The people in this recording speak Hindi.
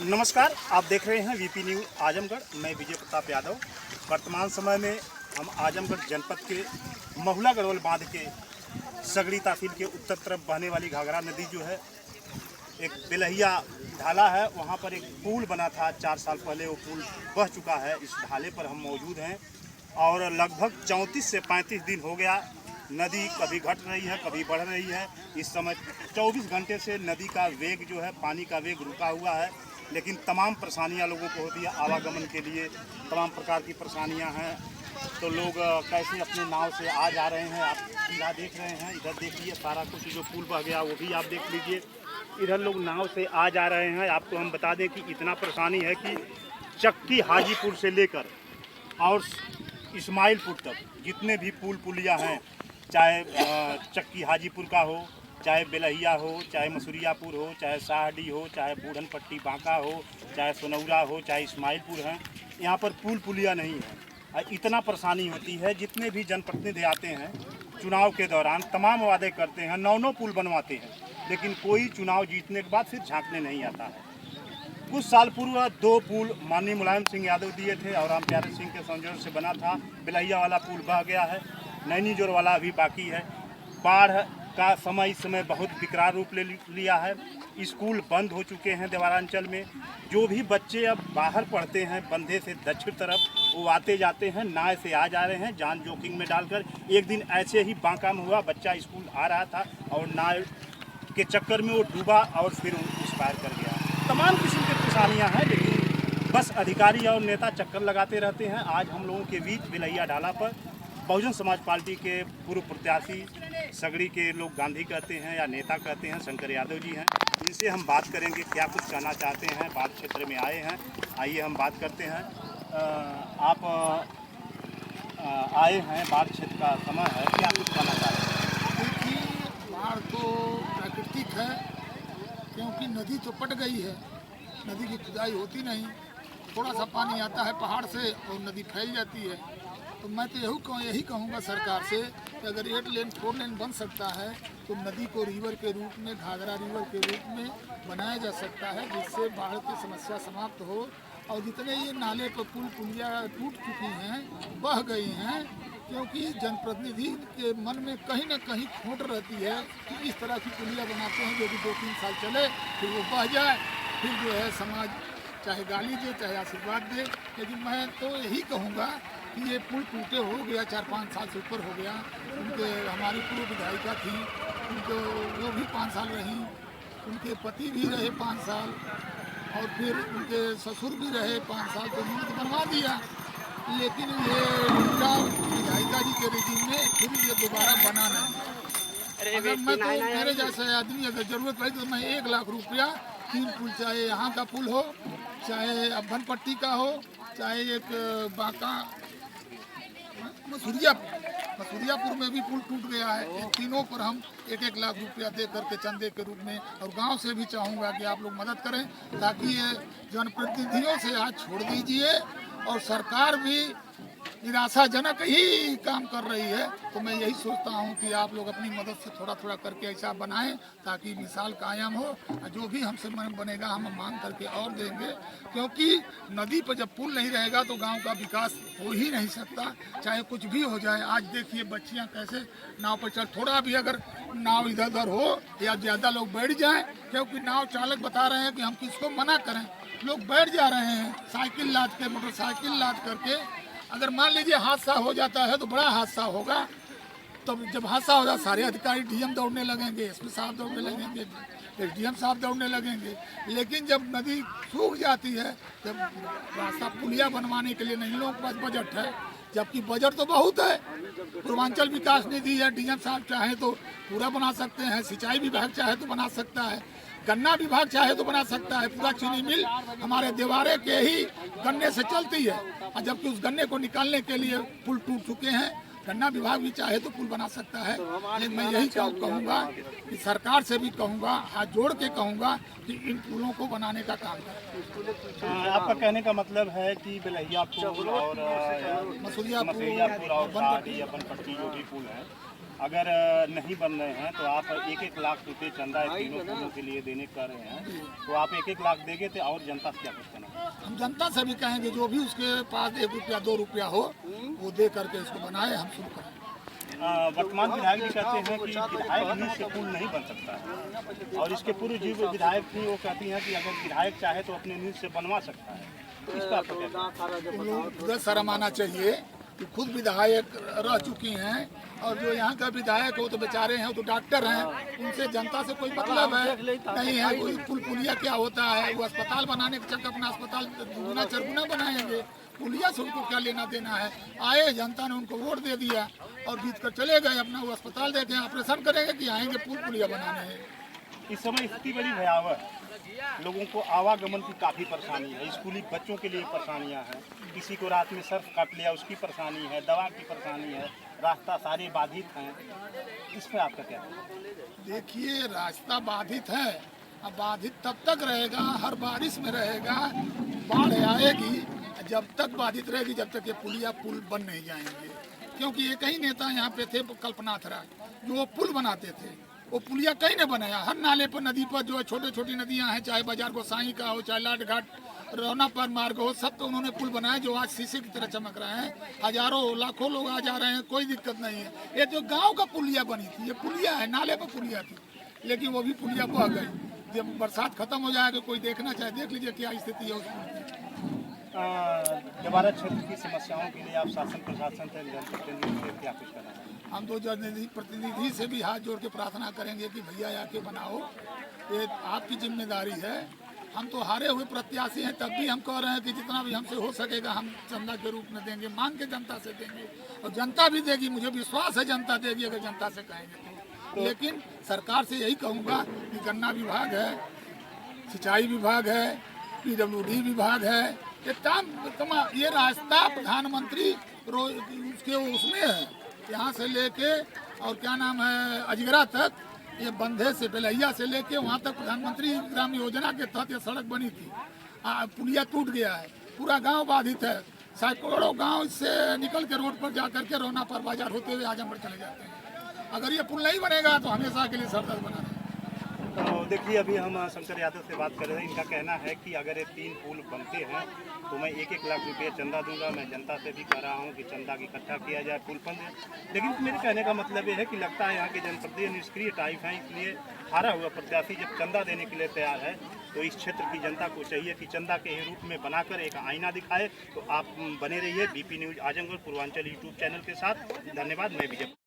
नमस्कार, आप देख रहे हैं वीपी न्यूज आजमगढ़। मैं विजय प्रताप यादव। वर्तमान समय में हम आजमगढ़ जनपद के महुला गढ़वाल बांध के सगड़ी तहसील के उत्तर तरफ बहने वाली घाघरा नदी जो है, एक बेलहिया ढाला है, वहाँ पर एक पुल बना था 4 साल पहले। वो पुल बह चुका है। इस ढाले पर हम मौजूद हैं और लगभग 34 से 35 दिन हो गया। नदी कभी घट रही है, कभी बढ़ रही है। इस समय 24 घंटे से नदी का वेग जो है, पानी का वेग रुका हुआ है, लेकिन तमाम परेशानियां लोगों को होती है। आवागमन के लिए तमाम प्रकार की परेशानियां हैं। तो लोग कैसे अपने नाव से आ जा रहे हैं, आप सीधा देख रहे हैं। इधर देखिए, सारा कुछ जो पुल बह गया वो भी आप देख लीजिए। इधर लोग नाव से आ जा रहे हैं। आपको हम बता दें कि इतना परेशानी है कि चक्की हाजीपुर से लेकर और इस्माइलपुर तक जितने भी पुल पुलिया हैं, चाहे चक्की हाजीपुर का हो, चाहे बेलहिया हो, चाहे मसूरियापुर हो, चाहे साहडी हो, चाहे बूढ़न पट्टी बांका हो, चाहे सोनौरा हो, चाहे इस्माइलपुर हैं, यहाँ पर पुल पुलिया नहीं है। इतना परेशानी होती है। जितने भी जनप्रतिनिधि आते हैं चुनाव के दौरान तमाम वादे करते हैं, 9 पुल बनवाते हैं, लेकिन कोई चुनाव जीतने के बाद फिर झांकने नहीं आता है। कुछ साल पूर्व 2 पुल माननीय मुलायम सिंह यादव दिए थे और राम प्यारे सिंह के संयोजन से बना था। बेलहिया वाला पुल बह गया है, नैनी जोर वाला अभी बाकी है। बाढ़ का समय इस समय बहुत विकराल रूप ले लिया है। स्कूल बंद हो चुके हैं देवारांचल में। जो भी बच्चे अब बाहर पढ़ते हैं बंधे से दक्षिण तरफ, वो आते जाते हैं, नाव से आ जा रहे हैं जान जोखिम में डालकर। एक दिन ऐसे ही बांका में हुआ, बच्चा स्कूल आ रहा था और नाव के चक्कर में वो डूबा और फिर एक्सपायर कर गया। तमाम किस्म की परेशानियाँ हैं, लेकिन बस अधिकारी और नेता चक्कर लगाते रहते हैं। आज हम लोगों के बीच बेलहिया ढाला पर बहुजन समाज पार्टी के पूर्व प्रत्याशी, सगड़ी के लोग गांधी कहते हैं या नेता कहते हैं, शंकर यादव जी हैं। इनसे हम बात करेंगे क्या कुछ कहना चाहते हैं। बाढ़ क्षेत्र में आए हैं, आइए हम बात करते हैं। आप आए हैं, बाढ़ क्षेत्र का समय है, क्या कुछ कहना चाहते हैं? देखिए, बाढ़ तो प्राकृतिक है, क्योंकि नदी तो पट गई है। नदी की खुदाई होती नहीं, थोड़ा सा पानी आता है पहाड़ से और नदी फैल जाती है। तो मैं तो यही कहूँगा सरकार से कि अगर 8 लेन 4 लेन बन सकता है तो नदी को रिवर के रूप में, घाघरा रिवर के रूप में बनाया जा सकता है, जिससे बाढ़ की समस्या समाप्त हो। और जितने ये नाले पर पुल पुलिया टूट चुकी हैं, बह गई हैं, क्योंकि जनप्रतिनिधि के मन में कहीं ना कहीं खोट रहती है कि इस तरह की पुलिया बनाते हैं जो कि 2-3 साल चले, फिर वो बह जाए, फिर जो है समाज चाहे गाली दे चाहे आशीर्वाद दे। लेकिन मैं तो यही कहूँगा कि ये पुल टूटे हो गया, 4-5 साल से ऊपर हो गया। उनके हमारी पूर्व विधायिका थी, उनको वो भी 5 साल रही, उनके पति भी रहे 5 साल, और फिर उनके ससुर भी रहे 5 साल, तो उन्होंने बनवा दिया। लेकिन ये उनका विधायिका जी के रिजीम में फिर ये दोबारा बना नहीं। अगर मैं तो मेरे जैसे आदमी अगर ज़रूरत पड़ी तो मैं 1 लाख रुपया 3 पुल, चाहे यहाँ का पुल हो, चाहे अब्बन पट्टी का हो, चाहे एक बांका मसूरियापुर में भी पुल टूट गया है, इन तीनों पर हम 1-1 लाख रुपया दे करके चंदे के रूप में, और गांव से भी चाहूँगा कि आप लोग मदद करें, ताकि ये जनप्रतिनिधियों से हाथ छोड़ दीजिए। और सरकार भी निराशाजनक ही काम कर रही है। तो मैं यही सोचता हूँ कि आप लोग अपनी मदद से थोड़ा थोड़ा करके ऐसा बनाएं ताकि मिसाल कायम हो। जो भी हमसे बनेगा हम मांग करके और देंगे, क्योंकि नदी पर जब पुल नहीं रहेगा तो गांव का विकास हो ही नहीं सकता, चाहे कुछ भी हो जाए। आज देखिए बच्चियाँ कैसे नाव पर चल, थोड़ा भी अगर नाव इधर उधर हो या ज़्यादा लोग बैठ जाएँ, क्योंकि नाव चालक बता रहे हैं कि हम किसको मना करें, लोग बैठ जा रहे हैं साइकिल लाद के, मोटरसाइकिल लाद करके। अगर मान लीजिए हादसा हो जाता है तो बड़ा हादसा होगा, तो जब हादसा होगा सारे अधिकारी डीएम दौड़ने लगेंगे, एसपी साहब दौड़ने लगेंगे, एसडीएम साहब दौड़ने लगेंगे। लेकिन जब नदी सूख जाती है, जब रास्ता पुलिया बनवाने के लिए नहीं लोगों के पास बजट है, जबकि बजट तो बहुत है। पूर्वांचल विकास निधि है, डीएम साहब चाहे तो पूरा बना सकते हैं, सिंचाई विभाग चाहे तो बना सकता है, गन्ना विभाग चाहे तो बना सकता है। पूरा चीनी मिल हमारे देवारे के ही गन्ने से चलती है, और जबकि उस गन्ने को निकालने के लिए पुल टूट चुके हैं। गन्ना विभाग भी चाहे तो पुल बना सकता है। लेकिन मैं यही कहूँगा कि सरकार से भी कहूँगा, हाथ जोड़ के कहूँगा कि इन पुलों को बनाने का काम करें। आपका कहने का मतलब है कि बेलहिया पुल और मसूरियापुर और अब्बन पट्टी जो भी पुल है, अगर नहीं बन रहे हैं तो आप 1-1 लाख रुपए चंदा तीनों पुलों के लिए देने कर रहे हैं, तो आप 1-1 लाख देंगे तो और जनता से क्या कुछ कहना? हम जनता से भी कहेंगे जो भी उसके पास 1 रुपया 2 रुपया हो वो दे करके इसको बनाए, हम शुरू करें। वर्तमान विधायक भी कहते हैं कि विधायक नींव से पुल नहीं बन सकता है, और इसके पूर्व जो विधायक थी वो कहती हैं कि अगर विधायक चाहे तो अपने नींव से बनवा सकता है। तो इस पर आपका क्या कहना है? शर्म आना चाहिए कि खुद विधायक रह चुकी हैं, और जो यहाँ का विधायक हो तो बेचारे हैं, वो तो डॉक्टर हैं, उनसे जनता से कोई मतलब है नहीं है। कोई पुलिया क्या होता है, वो अस्पताल बनाने के चक्कर अपना अस्पताल दुगुना चरगुना बनाएंगे, पुलिया से उनको क्या लेना देना है। आए जनता ने उनको वोट दे दिया और जीत कर चले गए, अपना वो अस्पताल देखें, ऑपरेशन करेंगे कि आएंगे पुलिया बनाने हैं। इस समय स्थिति बड़ी भयावह है, लोगों को आवागमन की काफ़ी परेशानी है, स्कूली बच्चों के लिए परेशानियां हैं, किसी को रात में सर्फ काट लिया उसकी परेशानी है, दवा की परेशानी है, रास्ता सारे बाधित हैं। इस पर आपका क्या है? देखिए, रास्ता बाधित है, अब बाधित तब तक रहेगा, हर बारिश में रहेगा, बाढ़ आएगी, जब तक बाधित रहेगी जब तक ये पुल बन नहीं जाएंगे। क्योंकि एक ही नेता यहाँ पे थे, कल्पनाथ राय, जो वो पुल बनाते थे, वो पुलिया कहीं ने बनाया। हर नाले पर, नदी पर जो छोटे छोटी नदियां हैं, चाहे बाजार गोसाई का हो, चाहे लाट घाट रौना पर मार्ग हो, सब तो उन्होंने पुल बनाए जो आज शीशे की तरह चमक रहे हैं। हजारों लाखों लोग आ जा रहे हैं, कोई दिक्कत नहीं है। ये जो गांव का पुलिया बनी थी, ये पुलिया है, नाले पर पुलिया थी, लेकिन वो भी पुलिया बह गई। जब बरसात खत्म हो जाएगा, कोई देखना चाहे देख लीजिए क्या स्थिति है उस पुल की। जवारा क्षेत्र की समस्याओं के लिए आप शासन प्रशासन से क्या कुछ करना है? हम तो प्रतिनिधि से भी हाथ जोड़ के प्रार्थना करेंगे कि भैया आके बनाओ, ये आपकी जिम्मेदारी है। हम तो हारे हुए प्रत्याशी हैं, तब भी हम कह रहे हैं कि जितना भी हमसे हो सकेगा हम चंदा के रूप में देंगे, मांग के जनता से देंगे, और जनता भी देगी, मुझे विश्वास है जनता देगी अगर जनता से कहेंगे तो। लेकिन सरकार से यही कहूँगा कि गन्ना विभाग है, सिंचाई विभाग है, PWD विभाग है, ये रास्ता प्रधानमंत्री उसके उसमें है, यहाँ से लेके और क्या नाम है अजगरा तक, ये बंधे से बेलैया से लेके वहाँ तक प्रधानमंत्री ग्राम योजना के तहत ये सड़क बनी थी। पुलिया टूट गया है, पूरा गांव बाधित है, सैकड़ों गांव से निकल के रोड पर जा करके रौना पर बाजार होते हुए आजमगढ़ चले जाते हैं। अगर ये पुल नहीं बनेगा तो हमेशा के लिए सरदर्द बना रहेगा। तो देखिए, अभी हम शंकर यादव से बात कर रहे हैं। इनका कहना है कि अगर ये 3 पुल बनते हैं तो मैं 1-1 लाख रुपये चंदा दूंगा। मैं जनता से भी कह रहा हूं कि चंदा की इकट्ठा किया जाए, पुल बन जाए। लेकिन मेरे कहने का मतलब ये है कि लगता है यहाँ के जनप्रतिनिधि निष्क्रिय टाइप हैं, इसलिए हारा हुआ प्रत्याशी जब चंदा देने के लिए तैयार है तो इस क्षेत्र की जनता को चाहिए कि चंदा के रूप में बनाकर एक आईना दिखाए। तो आप बने रहिए BP news Azamgarh Purvanchal YouTube channel के साथ। धन्यवाद। मैं विजय।